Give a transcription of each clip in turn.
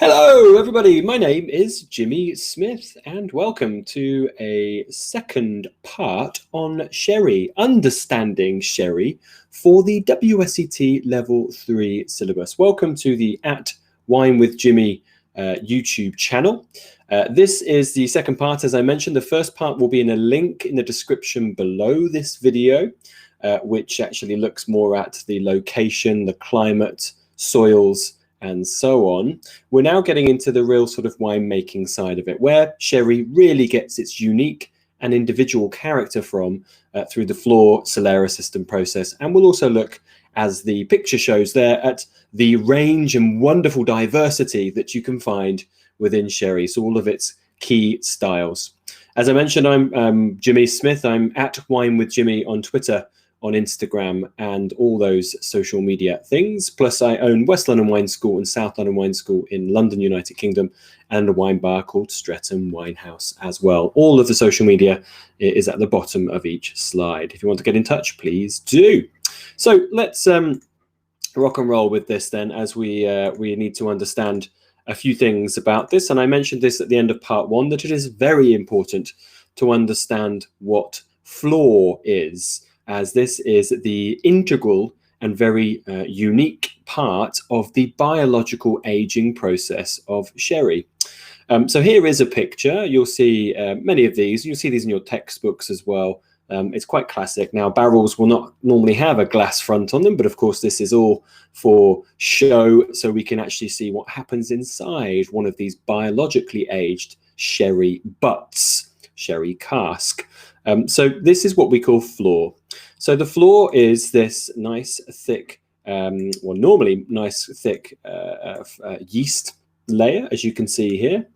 Hello, everybody. My name is Jimmy Smith, and welcome to a second part on sherry, understanding sherry for the WSET Level 3 syllabus. Welcome to the Wine with Jimmy YouTube channel. This is the second part. As I mentioned, the first part will be in a link in the description below this video, which actually looks more at the location, the climate, soils, and so on. We're now getting into the real sort of winemaking side of it, where sherry really gets its unique and individual character from through the Flor Solera system process. And we'll also look, as the picture shows there, at the range and wonderful diversity that you can find within sherry, so all of its key styles. As I mentioned, I'm Jimmy Smith. I'm at Wine with Jimmy on Twitter, on Instagram, and all those social media things. Plus, I own West London Wine School and South London Wine School in London, United Kingdom, and a wine bar called Streatham Winehouse as well. All of the social media is at the bottom of each slide. If you want to get in touch, please do. So let's rock and roll with this then, as we need to understand a few things about this. And I mentioned this at the end of part one, that it is very important to understand what Flor is, as this is the integral and very unique part of the biological aging process of sherry. So here is a picture. You'll see many of these. You'll see these in your textbooks as well. It's quite classic. Now, barrels will not normally have a glass front on them, but of course this is all for show, so we can actually see what happens inside one of these biologically aged sherry butts, sherry cask. So this is what we call Flor. So the Flor is this nice, thick, well, normally nice, thick yeast layer, as you can see here,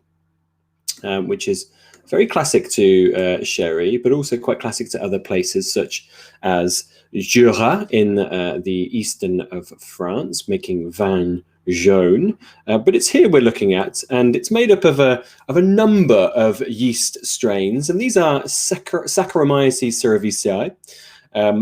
which is very classic to sherry, but also quite classic to other places such as Jura in the eastern of France, making vin jaune. But it's here we're looking at, and it's made up of a number of yeast strains, and these are Saccharomyces cerevisiae.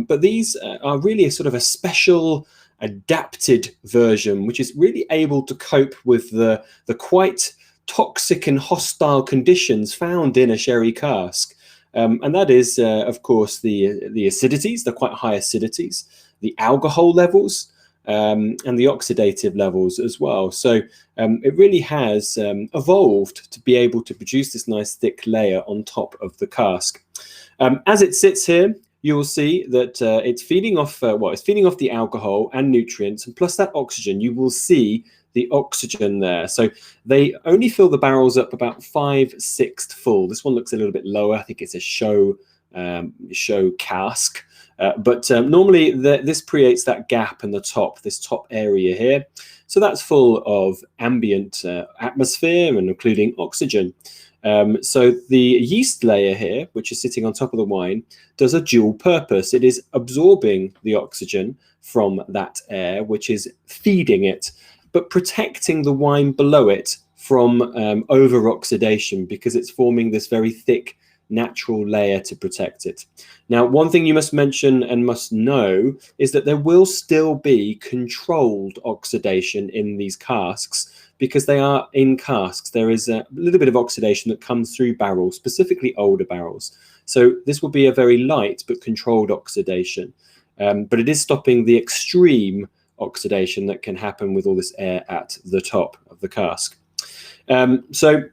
But these are really a sort of a special adapted version, which is really able to cope with the quite toxic and hostile conditions found in a sherry cask. And that is, of course, the acidities, the quite high acidities, the alcohol levels, and the oxidative levels as well. So it really has evolved to be able to produce this nice thick layer on top of the cask. As it sits here, you will see that it's feeding off it's feeding off the alcohol and nutrients, and plus that oxygen. You will see the oxygen there. So they only fill the barrels up about 5/6 full. This one looks a little bit lower. I think it's a show cask. But normally this creates that gap in the top, this top area here. So that's full of ambient atmosphere and including oxygen. So the yeast layer here, which is sitting on top of the wine, does a dual purpose. It is absorbing the oxygen from that air, which is feeding it, but protecting the wine below it from over-oxidation, because it's forming this very thick natural layer to protect it. Now, one thing you must mention and must know is that there will still be controlled oxidation in these casks, because they are in casks. There is a little bit of oxidation that comes through barrels, specifically older barrels. So this will be a very light but controlled oxidation. But it is stopping the extreme oxidation that can happen with all this air at the top of the cask. So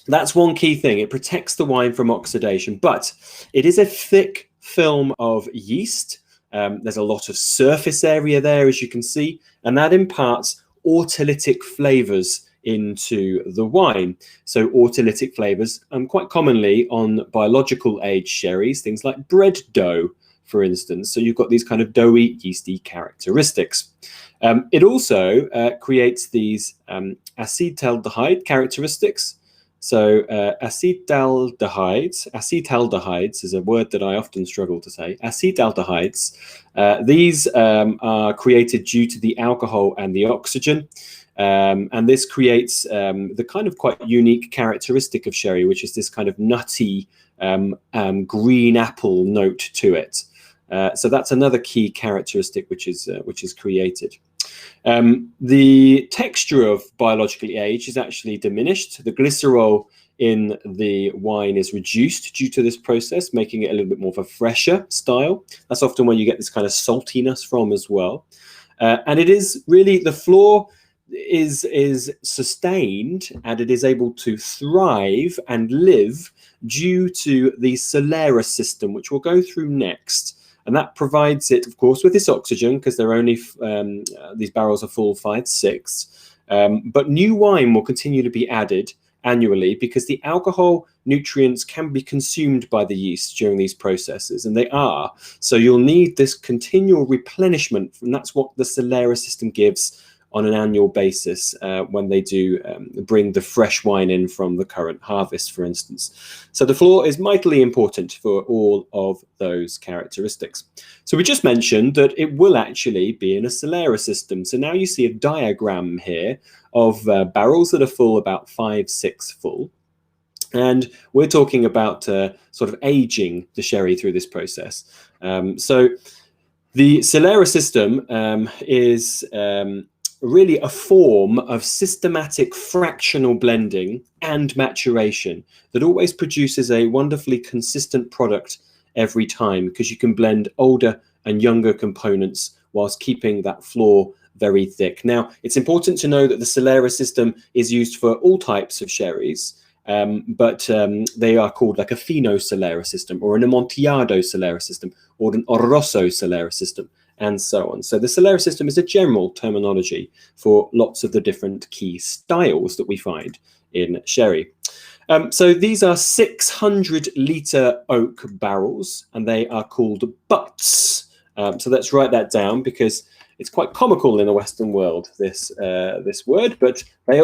that's one key thing. It protects the wine from oxidation, but it is a thick film of yeast. There's a lot of surface area there, as you can see, and that imparts autolytic flavors into the wine. So autolytic flavors, quite commonly on biological aged sherries, things like bread dough, for instance. So you've got these kind of doughy, yeasty characteristics. It also creates these acetaldehyde characteristics. So acetaldehydes is a word that I often struggle to say. Acetaldehydes, these are created due to the alcohol and the oxygen. And this creates the kind of quite unique characteristic of sherry, which is this kind of nutty green apple note to it. So that's another key characteristic which is created. The texture of biologically aged is actually diminished. The glycerol in the wine is reduced due to this process, making it a little bit more of a fresher style. That's often where you get this kind of saltiness from as well. And it is really, the Flor is sustained and it is able to thrive and live due to the Solera system, which we'll go through next. And that provides it, of course, with this oxygen, because they're only, these barrels are full 5/6. But new wine will continue to be added annually because the alcohol nutrients can be consumed by the yeast during these processes, and they are. So you'll need this continual replenishment, and that's what the Solera system gives on an annual basis when they do bring the fresh wine in from the current harvest, for instance. So the Flor is mightily important for all of those characteristics. So we just mentioned that it will actually be in a Solera system. So now you see a diagram here of barrels that are full, about 5/6 full. And we're talking about sort of aging the sherry through this process. So the Solera system is really a form of systematic fractional blending and maturation that always produces a wonderfully consistent product every time, because you can blend older and younger components whilst keeping that Flor very thick. Now, it's important to know that the Solera system is used for all types of sherries, but they are called like a Fino Solera system, or an Amontillado Solera system, or an Oloroso Solera system, and so on. So the Solera system is a general terminology for lots of the different key styles that we find in sherry. So these are 600-litre oak barrels, and they are called butts. So let's write that down, because it's quite comical in the Western world, this word, but they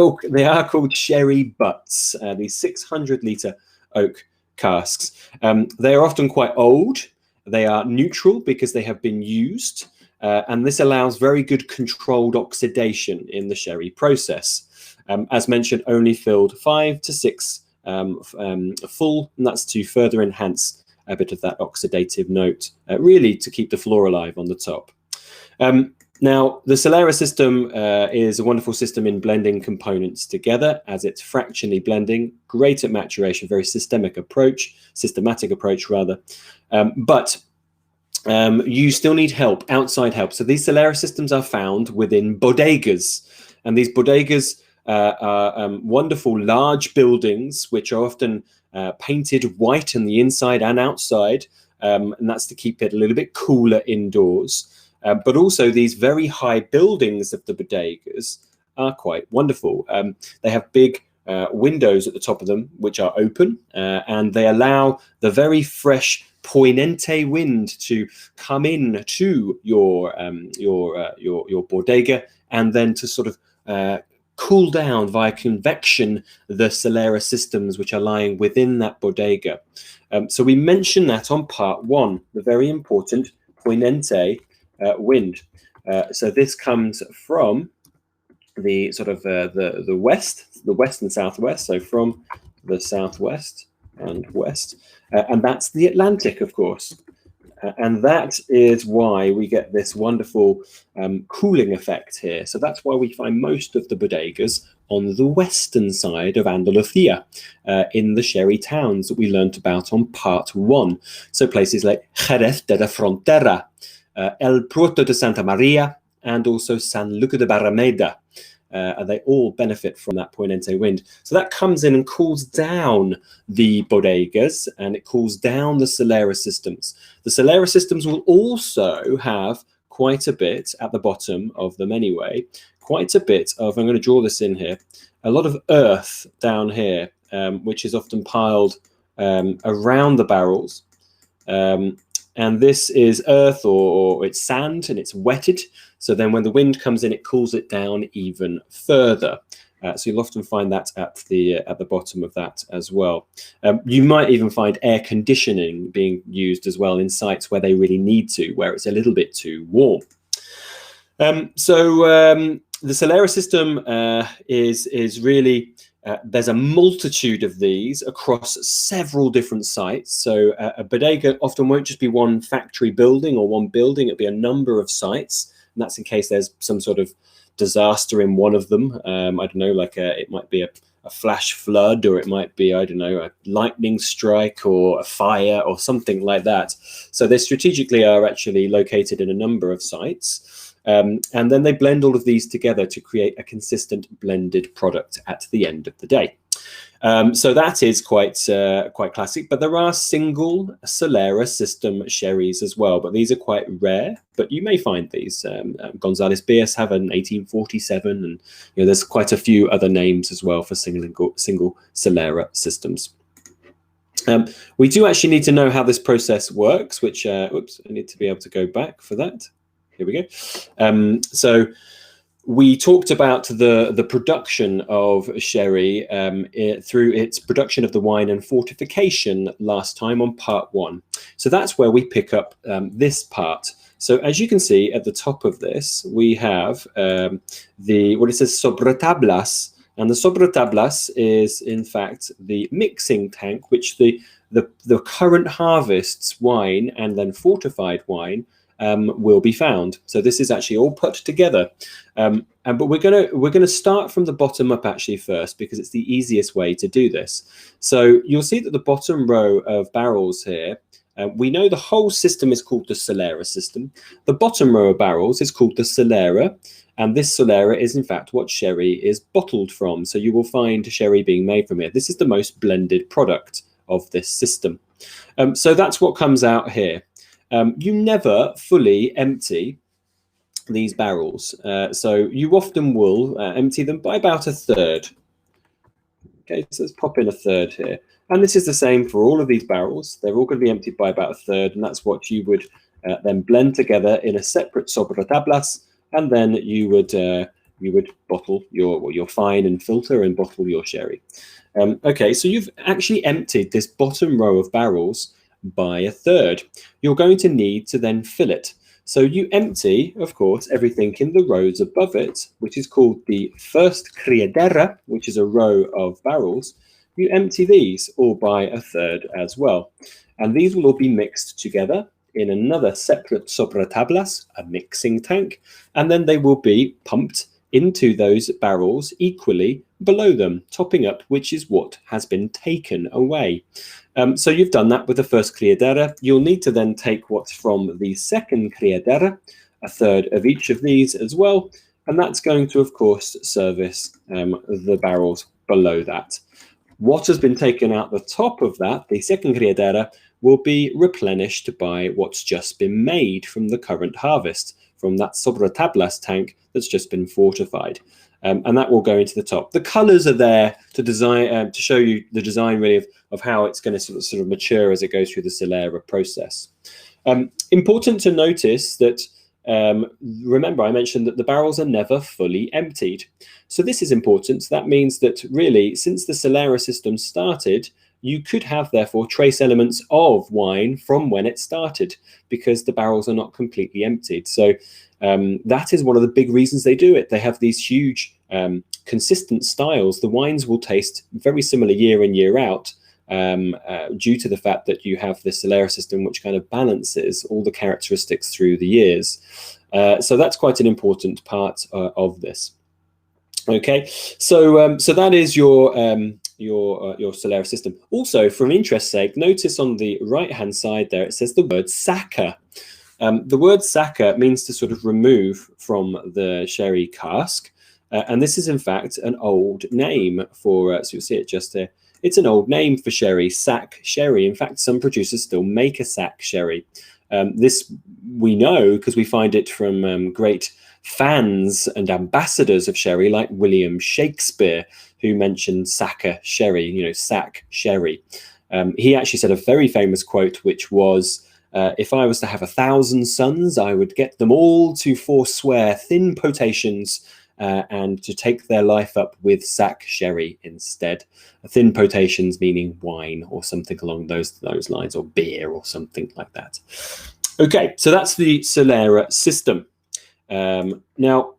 are called sherry butts, these 600-litre oak casks. They are often quite old. They are neutral because they have been used, and this allows very good controlled oxidation in the sherry process. As mentioned, only filled 5/6 full, and that's to further enhance a bit of that oxidative note, really to keep the Flor alive on the top. Now, the Solera system is a wonderful system in blending components together, as it's fractionally blending, great at maturation, very systematic approach rather. But you still need help, outside help. So these Solera systems are found within bodegas, and these bodegas are wonderful large buildings which are often painted white on the inside and outside, and that's to keep it a little bit cooler indoors. But also these very high buildings of the bodegas are quite wonderful. They have big windows at the top of them which are open, and they allow the very fresh Poniente wind to come in to your bodega, and then to sort of cool down via convection the Solera systems which are lying within that bodega. So we mentioned that on part 1, the very important Poniente wind. So this comes from the sort of the west and southwest. So from the southwest and west, and that's the Atlantic, of course. And that is why we get this wonderful cooling effect here. So that's why we find most of the bodegas on the western side of Andalusia, in the sherry towns that we learnt about on part 1. So places like Jerez de la Frontera, El Puerto de Santa Maria, and also San Luca de Barrameda. They all benefit from that Poniente wind. So that comes in and cools down the bodegas, and it cools down the Solera systems. The Solera systems will also have quite a bit at the bottom of them anyway, quite a bit of, I'm going to draw this in here, a lot of earth down here, which is often piled around the barrels. And this is earth, or it's sand, and it's wetted. So then when the wind comes in, it cools it down even further. So you'll often find that at the bottom of that as well. You might even find air conditioning being used as well in sites where they really need to, where it's a little bit too warm. The Solera system is really, there's a multitude of these across several different sites. So a bodega often won't just be one factory building or one building, it'll be a number of sites, and that's in case there's some sort of disaster in one of them. I don't know, like it might be a flash flood, or it might be, I don't know, a lightning strike or a fire or something like that. So they strategically are actually located in a number of sites. And then they blend all of these together to create a consistent blended product at the end of the day. So that is quite classic, but there are single Solera system sherries as well, but these are quite rare, but you may find these. Gonzalez Beers have an 1847, and there's quite a few other names as well for single Solera systems. We do actually need to know how this process works, which, oops, I need to be able to go back for that. Here we go. So we talked about the production of sherry through its production of the wine and fortification last time on part 1. So that's where we pick up this part. So as you can see at the top of this, we have what it says sobre tablas, and the sobre tablas is in fact the mixing tank, which the current harvest's wine and then fortified wine will be found. So this is actually all put together, but we're gonna start from the bottom up actually first, because it's the easiest way to do this. So you'll see that the bottom row of barrels here, we know the whole system is called the Solera system. The bottom row of barrels is called the Solera, and this Solera is in fact what sherry is bottled from. So you will find sherry being made from here. This is the most blended product of this system. So that's what comes out here. You never fully empty these barrels, so you often will empty them by about a third. Okay, so let's pop in a third here, and this is the same for all of these barrels. They're all going to be emptied by about a third, and that's what you would then blend together in a separate sobre tablas, and then you would bottle your fine and filter and bottle your sherry. Okay, so you've actually emptied this bottom row of barrels by a third. You're going to need to then fill it. So you empty, of course, everything in the rows above it, which is called the first criadera, which is a row of barrels. You empty these all by a third as well. And these will all be mixed together in another separate sobre tablas, a mixing tank, and then they will be pumped into those barrels equally below them, topping up, which is what has been taken away. So you've done that with the first criadera. You'll need to then take what's from the second criadera, a third of each of these as well, and that's going to, of course, service the barrels below that. What has been taken out the top of that, the second criadera, will be replenished by what's just been made from the current harvest, from that sobre tablas tank that's just been fortified. And that will go into the top. The colors are there to design to show you the design really of how it's going to sort of mature as it goes through the Solera process. Important to notice that, remember I mentioned that the barrels are never fully emptied. So this is important. That means that really, since the Solera system started, you could have therefore trace elements of wine from when it started, because the barrels are not completely emptied. So that is one of the big reasons they do it. They have these huge consistent styles. The wines will taste very similar year in, year out, due to the fact that you have this Solera system, which kind of balances all the characteristics through the years. So that's quite an important part of this. Okay, so that is your Solera system. Also, for interest's sake, notice on the right-hand side there, it says the word saca. The word saca means to sort of remove from the sherry cask. And this is, in fact, an old name for, so you'll see it just here. It's an old name for sherry, sack sherry. In fact, some producers still make a sack sherry. This we know because we find it from great fans and ambassadors of sherry, like William Shakespeare, who mentioned Sacca sherry, sack sherry. He actually said a very famous quote, which was, if I was to have 1,000 sons, I would get them all to forswear thin potations and to take their life up with sack sherry instead. Thin potations meaning wine or something along those lines, or beer or something like that. Okay, so that's the Solera system. Now,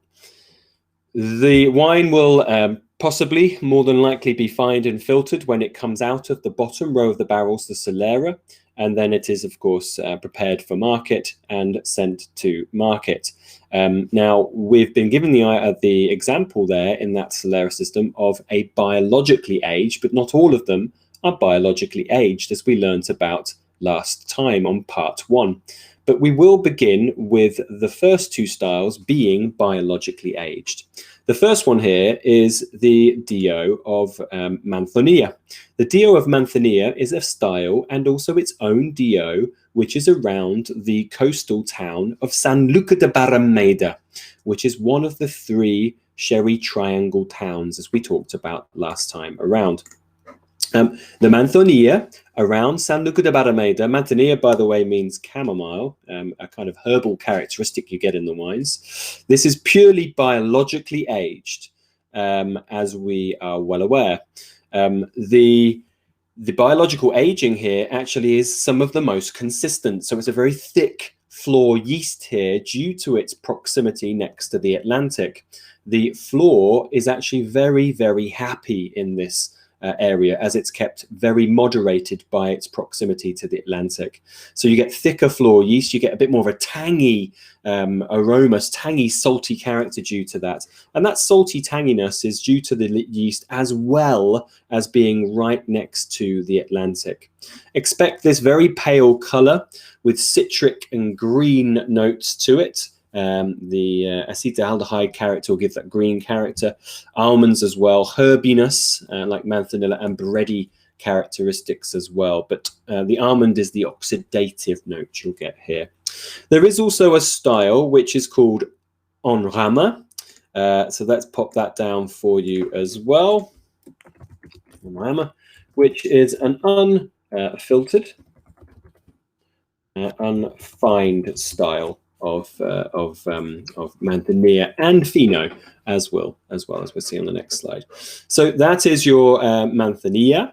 the wine will possibly, more than likely, be fined and filtered when it comes out of the bottom row of the barrels, the Solera. and then it is, of course, prepared for market and sent to market. Now, we've been given the example there in that Solera system of a biologically aged, but not all of them are biologically aged, as we learnt about last time on part 1. But we will begin with the first 2 styles being biologically aged. The first one here is the Dio of Manzanilla. The Dio of Manzanilla is a style and also its own Dio, which is around the coastal town of San Luca de Barrameda, which is one of the 3 sherry triangle towns, as we talked about last time around. The Manzanilla around San Luca de Barrameda. Manzanilla, by the way, means chamomile, a kind of herbal characteristic you get in the wines. This is purely biologically aged, as we are well aware. The biological aging here actually is some of the most consistent. So it's a very thick Flor yeast here due to its proximity next to the Atlantic. The Flor is actually very, very happy in this area, as it's kept very moderated by its proximity to the Atlantic. So you get thicker Flor yeast, you get a bit more of a tangy aroma, tangy, salty character due to that. And that salty tanginess is due to the yeast as well as being right next to the Atlantic. Expect this very pale color with citric and green notes to it. The acetaldehyde character will give that green character. Almonds as well, herbiness like Manzanilla, and bready characteristics as well. But the almond is the oxidative note you'll get here. There is also a style which is called Aroma. So let's pop that down for you as well. Aroma, which is an unfiltered, unfined style of Manzanilla and Fino as well as we'll see on the next slide. So that is your Manzanilla.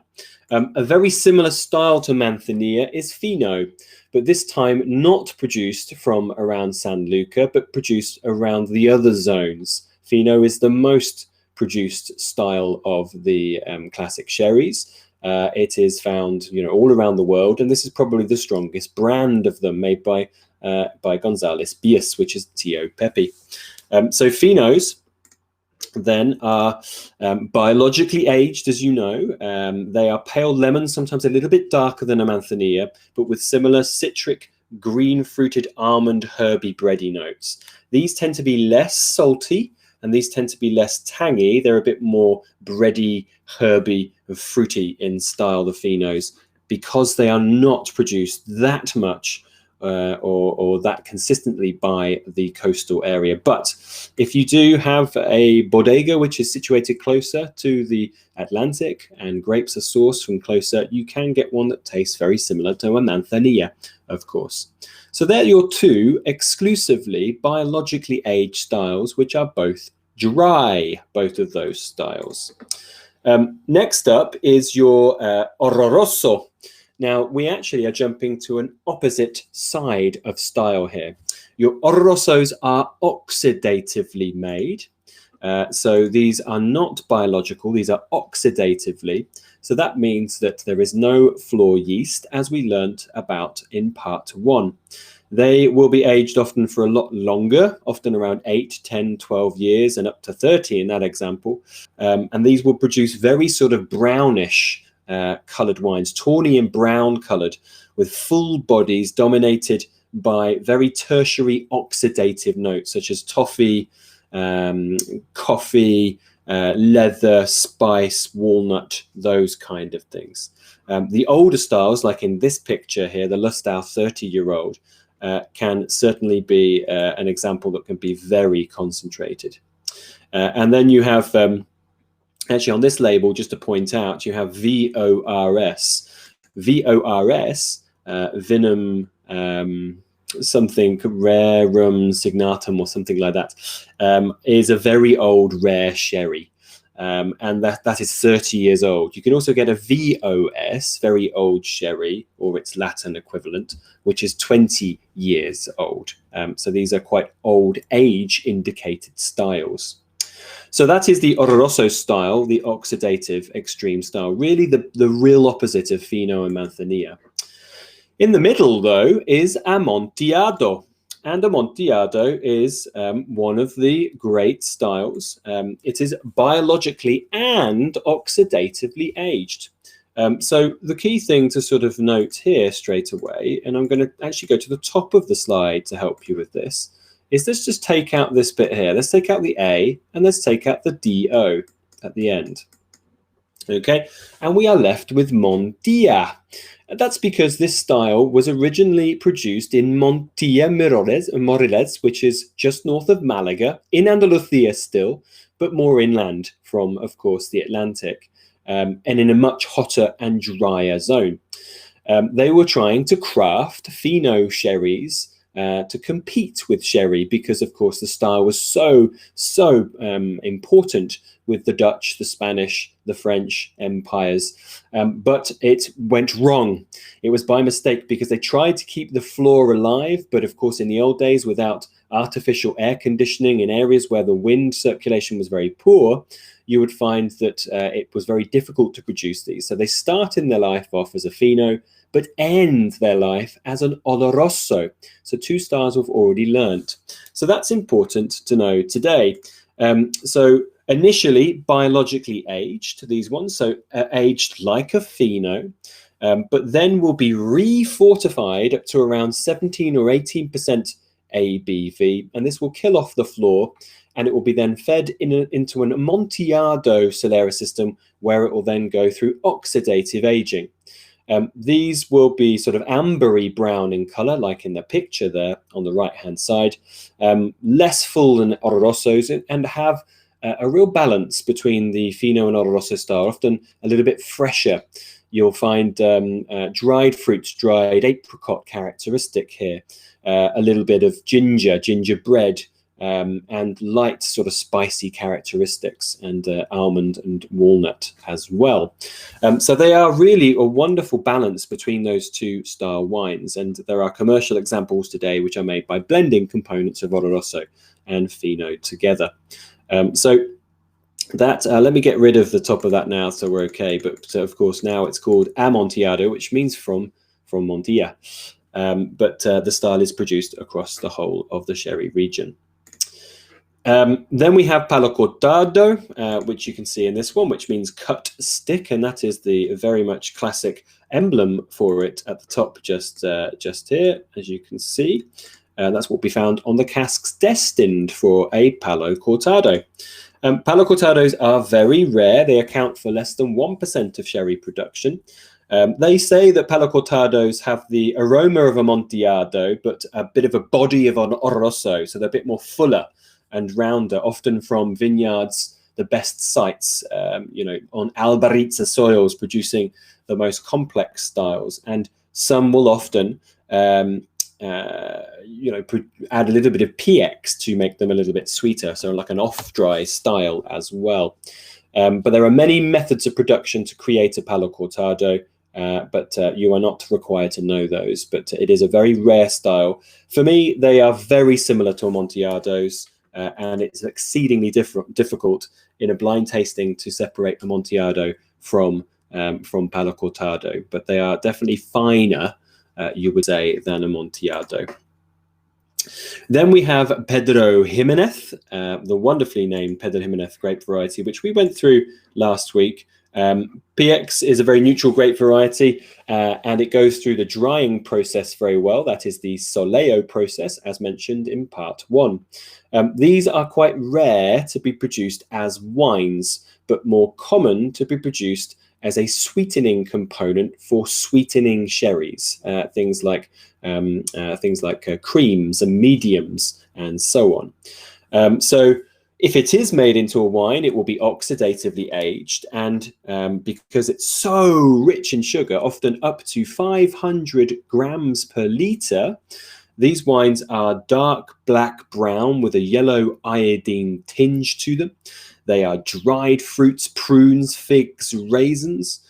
A very similar style to Manzanilla is Fino, but this time not produced from around San Luca, but produced around the other zones. Fino is the most produced style of the classic sherries. It is found, all around the world, and this is probably the strongest brand of them, made by Gonzalez Bias, which is Tio Pepe. So Finos then are biologically aged, as you know. They are pale lemon, sometimes a little bit darker than a Manzanilla, but with similar citric, green-fruited, almond, herby, bready notes. These tend to be less salty, and these tend to be less tangy. They're a bit more bready, herby, and fruity in style, the Finos, because they are not produced that much or that consistently by the coastal area. But if you do have a bodega which is situated closer to the Atlantic and grapes are sourced from closer, you can get one that tastes very similar to a Manzanilla, of course. So they're your 2 exclusively biologically aged styles, which are both dry, both of those styles. Next up is your Oloroso. Now, we actually are jumping to an opposite side of style here. Your Olorosos are oxidatively made. So these are not biological, these are oxidatively. So that means that there is no Flor yeast, as we learnt about in part 1. They will be aged often for a lot longer, often around 8, 10, 12 years, and up to 30 in that example. And these will produce very sort of brownish coloured wines, tawny and brown coloured, with full bodies dominated by very tertiary oxidative notes such as toffee, coffee, leather, spice, walnut, those kind of things. The older styles, like in this picture here, the Lustau 30-year-old, can certainly be an example that can be very concentrated. And then you have actually, on this label, just to point out, you have VORS. VORS, vinum something rarum signatum or something like that, is a very old rare sherry. And that is 30 years old. You can also get a VOS, very old sherry, or its Latin equivalent, which is 20 years old. So these are quite old age indicated styles. So that is the Oloroso style, the oxidative extreme style, really the real opposite of Fino and Manzanilla. In the middle, though, is Amontillado. And Amontillado is one of the great styles. It is biologically and oxidatively aged. So the key thing to sort of note here straight away, and I'm going to actually go to the top of the slide to help you with this, is let's just take out this bit here. Let's take out the A and let's take out the DO at the end. Okay, and we are left with Montilla. That's because this style was originally produced in Montilla Moriles, which is just north of Malaga, in Andalusia still, but more inland from, of course, the Atlantic, and in a much hotter and drier zone. They were trying to craft Fino sherries to compete with sherry because, of course, the style was so important with the Dutch, the Spanish, the French empires. But it went wrong. It was by mistake because they tried to keep the Flor alive. But of course, in the old days, without artificial air conditioning in areas where the wind circulation was very poor, you would find that it was very difficult to produce these. So they start in their life off as a Fino, but end their life as an Oloroso. So 2 styles we've already learnt. So that's important to know today. So initially biologically aged, these ones, so aged like a Fino, but then will be re-fortified up to around 17 or 18% ABV, and this will kill off the Flor, and it will be then fed into an Amontillado Solera system where it will then go through oxidative aging. These will be sort of ambery brown in color, like in the picture there on the right-hand side, less full than Olorosos, and have a real balance between the Fino and Oloroso style, often a little bit fresher. You'll find dried fruits, dried apricot characteristic here, a little bit of gingerbread, and light sort of spicy characteristics, and almond and walnut as well. So they are really a wonderful balance between those 2 style wines, and there are commercial examples today which are made by blending components of Oloroso and Fino together. So that let me get rid of the top of that now, so we're okay. But of course now it's called Amontillado, which means from Montilla, but the style is produced across the whole of the sherry region. Then we have Palo Cortado, which you can see in this one, which means cut stick, and that is the very much classic emblem for it at the top, just here, as you can see. That's what we found on the casks destined for a Palo Cortado. Palo Cortados are very rare. They account for less than 1% of sherry production. They say that Palo Cortados have the aroma of Amontillado, but a bit of a body of an Oloroso, so they're a bit more fuller and rounder, often from vineyards, the best sites, on Albaritza soils, producing the most complex styles. And some will often, add a little bit of PX to make them a little bit sweeter, so like an off-dry style as well. But there are many methods of production to create a Palo Cortado, but you are not required to know those. But it is a very rare style. For me, they are very similar to Amontillados. And it's exceedingly difficult in a blind tasting to separate Amontillado from Palo Cortado, but they are definitely finer, you would say, than Amontillado. Then we have Pedro Ximénez, the wonderfully named Pedro Ximénez grape variety, which we went through last week. PX is a very neutral grape variety, and it goes through the drying process very well. That is the soleo process, as mentioned in part 1. These are quite rare to be produced as wines, but more common to be produced as a sweetening component for sweetening sherries, things like creams and mediums and so on. So if it is made into a wine, it will be oxidatively aged, and because it's so rich in sugar, often up to 500 grams per litre, these wines are dark black brown with a yellow iodine tinge to them. They are dried fruits, prunes, figs, raisins,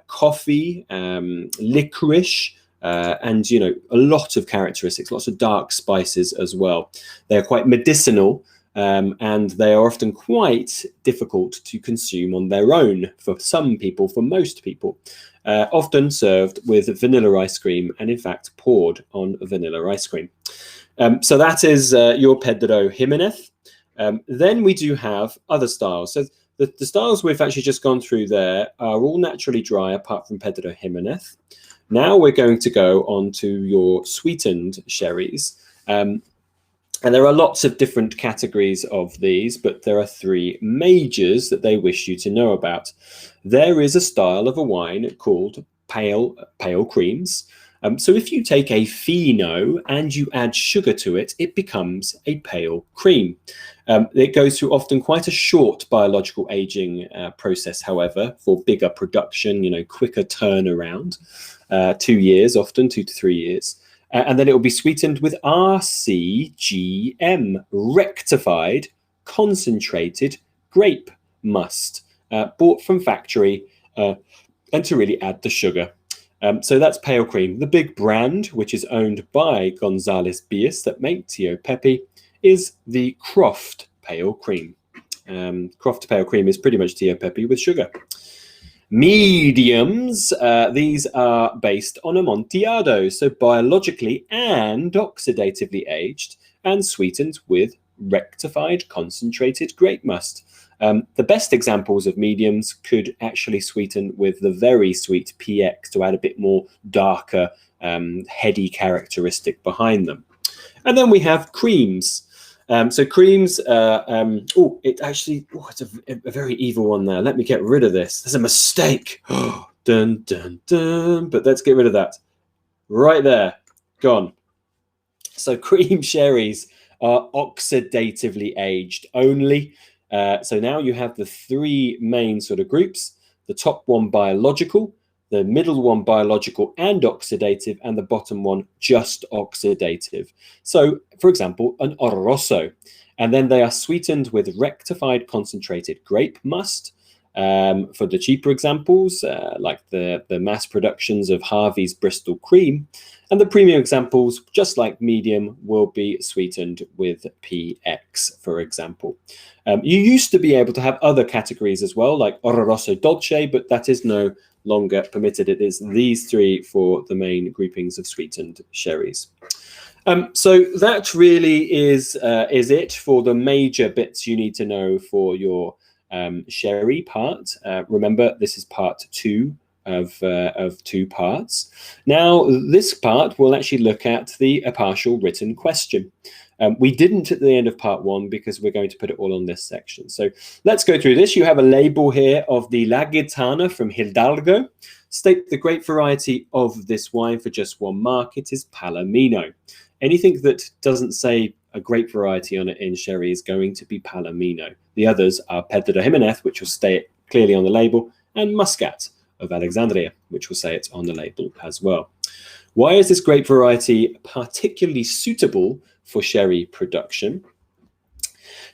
coffee, licorice, and a lot of characteristics, lots of dark spices as well. They are quite medicinal. And they are often quite difficult to consume on their own for some people, for most people. often served with vanilla ice cream and in fact poured on vanilla ice cream. So that is your Pedro Ximénez. Then we do have other styles. So the styles we've actually just gone through there are all naturally dry apart from Pedro Ximénez. Now we're going to go on to your sweetened sherries. And there are lots of different categories of these, but there are three majors that they wish you to know about. There is a style of a wine called pale creams. So if you take a Fino and you add sugar to it, it becomes a pale cream. It goes through often quite a short biological aging process, however, for bigger production, quicker turnaround, 2 years, often 2 to 3 years. And then it will be sweetened with RCGM, rectified concentrated grape must, bought from factory, and to really add the sugar. So that's pale cream. The big brand, which is owned by Gonzalez Bias that make Tío Pepe, is the Croft pale cream. Croft pale cream is pretty much Tío Pepe with sugar. Mediums, these are based on Amontillado, so biologically and oxidatively aged and sweetened with rectified concentrated grape must. The best examples of mediums could actually sweeten with the very sweet PX to add a bit more darker, heady characteristic behind them. And then we have creams. So creams, it's a very evil one there. Let me get rid of this. There's a mistake. Dun, dun, dun. But let's get rid of that. Right there. Gone. So cream sherries are oxidatively aged only. So now you have the three main sort of groups. The top one biological, the middle one biological and oxidative, and the bottom one just oxidative. So, for example, an Oloroso. And then they are sweetened with rectified concentrated grape must. For the cheaper examples, like the mass productions of Harvey's Bristol Cream. And the premium examples, just like medium, will be sweetened with PX, for example. You used to be able to have other categories as well, like Oloroso Dolce, but that is no longer permitted. It is these three for the main groupings of sweetened sherries. So that really is it for the major bits you need to know for your sherry part. Remember, this is part 2 of 2 parts. Now, this part will actually look at a partial written question. We didn't at the end of part 1 because we're going to put it all on this section. So let's go through this. You have a label here of the La Gitana from Hidalgo. State the grape variety of this wine for just one mark. It is Palomino. Anything that doesn't say a grape variety on it in sherry is going to be Palomino. The others are Pedro Ximénez, which will state clearly on the label, and Muscat of Alexandria, which will say it on the label as well. Why is this grape variety particularly suitable for sherry production?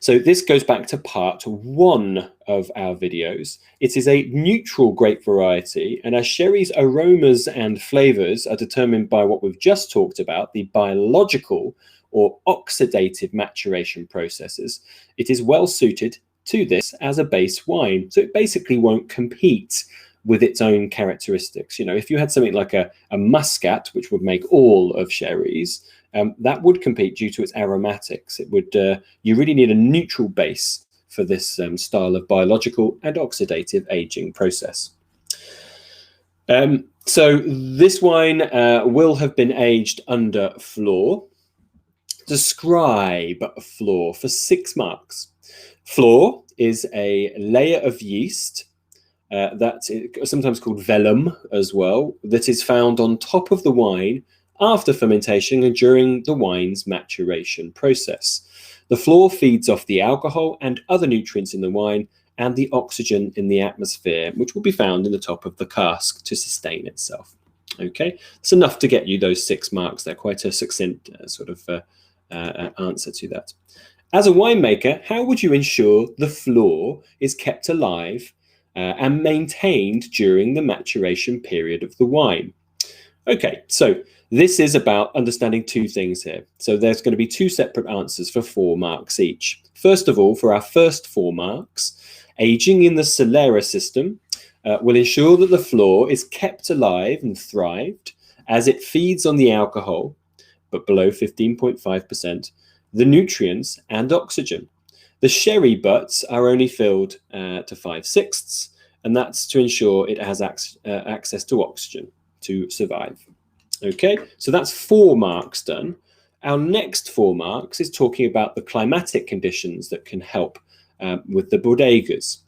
So this goes back to part 1 of our videos. It is a neutral grape variety, and as sherry's aromas and flavors are determined by what we've just talked about, the biological or oxidative maturation processes, it is well suited to this as a base wine. So it basically won't compete with its own characteristics. If you had something like a Muscat, which would make all of sherries, that would compete due to its aromatics. It would you really need a neutral base for this style of biological and oxidative aging process. So this wine will have been aged under Flor. Describe Flor for 6 marks. Flor is a layer of yeast that's sometimes called vellum as well, that is found on top of the wine after fermentation and during the wine's maturation process. The Flor feeds off the alcohol and other nutrients in the wine and the oxygen in the atmosphere, which will be found in the top of the cask to sustain itself. Okay, it's enough to get you those 6 marks. They're quite a succinct answer to that. As a winemaker, how would you ensure the Flor is kept alive and maintained during the maturation period of the wine? Okay, so this is about understanding 2 things here. So there's going to be 2 separate answers for 4 marks each. First of all, for our first 4 marks, Aging in the Solera system will ensure that the Flor is kept alive and thrived as it feeds on the alcohol, but below 15.5%, the nutrients and oxygen. The sherry butts are only filled to 5/6, and that's to ensure it has access to oxygen to survive. Okay, so that's 4 marks done. Our next 4 marks is talking about the climatic conditions that can help with the bodegas.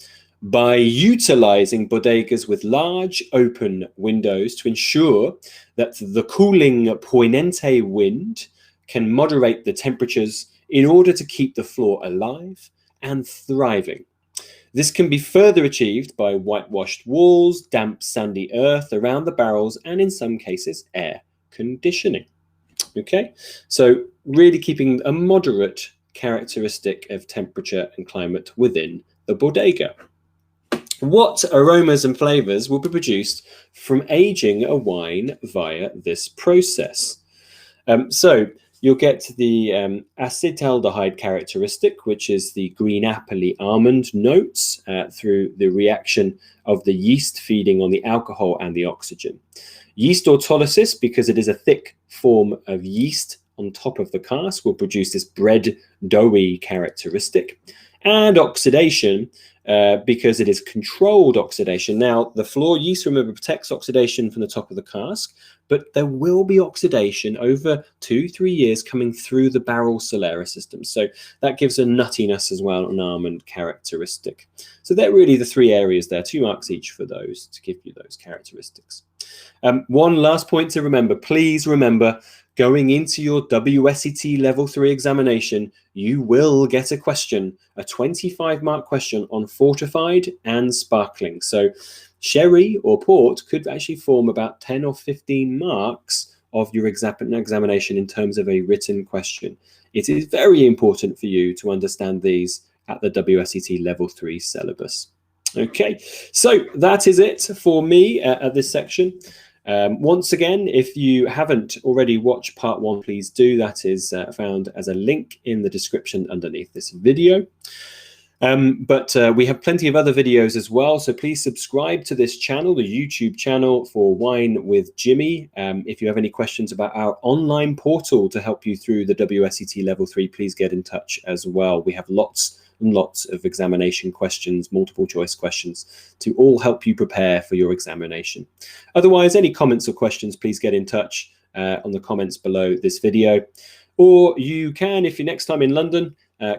By utilizing bodegas with large open windows to ensure that the cooling Poniente wind can moderate the temperatures in order to keep the Flor alive and thriving. This can be further achieved by whitewashed walls, damp sandy earth around the barrels, and in some cases air conditioning. Okay, so really keeping a moderate characteristic of temperature and climate within the bodega. What aromas and flavors will be produced from aging a wine via this process? So you'll get the acetaldehyde characteristic, which is the green appley almond notes through the reaction of the yeast feeding on the alcohol and the oxygen. Yeast autolysis, because it is a thick form of yeast on top of the cask, will produce this bread doughy characteristic. And oxidation, because it is controlled oxidation. Now, the Flor yeast, remember, protects oxidation from the top of the cask, but there will be oxidation over 2-3 years coming through the barrel Solera system. So that gives a nuttiness as well, an almond characteristic. So they're really the 3 areas there, 2 marks each for those to give you those characteristics. One last point to remember, please remember, going into your WSET Level 3 examination, you will get a question, a 25-mark question on fortified and sparkling. So sherry or port could actually form about 10 or 15 marks of your examination in terms of a written question. It is very important for you to understand these at the WSET Level 3 syllabus. Okay, so that is it for me at this section. Once again, if you haven't already watched part 1, please do. That is found as a link in the description underneath this video. But we have plenty of other videos as well, so please subscribe to this channel, the YouTube channel for Wine with Jimmy. If you have any questions about our online portal to help you through the WSET Level 3, please get in touch as well. We have lots and lots of examination questions, multiple choice questions, to all help you prepare for your examination. Otherwise, any comments or questions, please get in touch on the comments below this video. Or you can, if you're next time in London,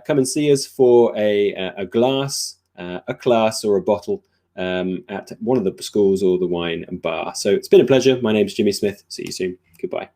come and see us for a glass, a class or a bottle at one of the schools or the wine and bar. So it's been a pleasure. My name's Jimmy Smith. See you soon. Goodbye.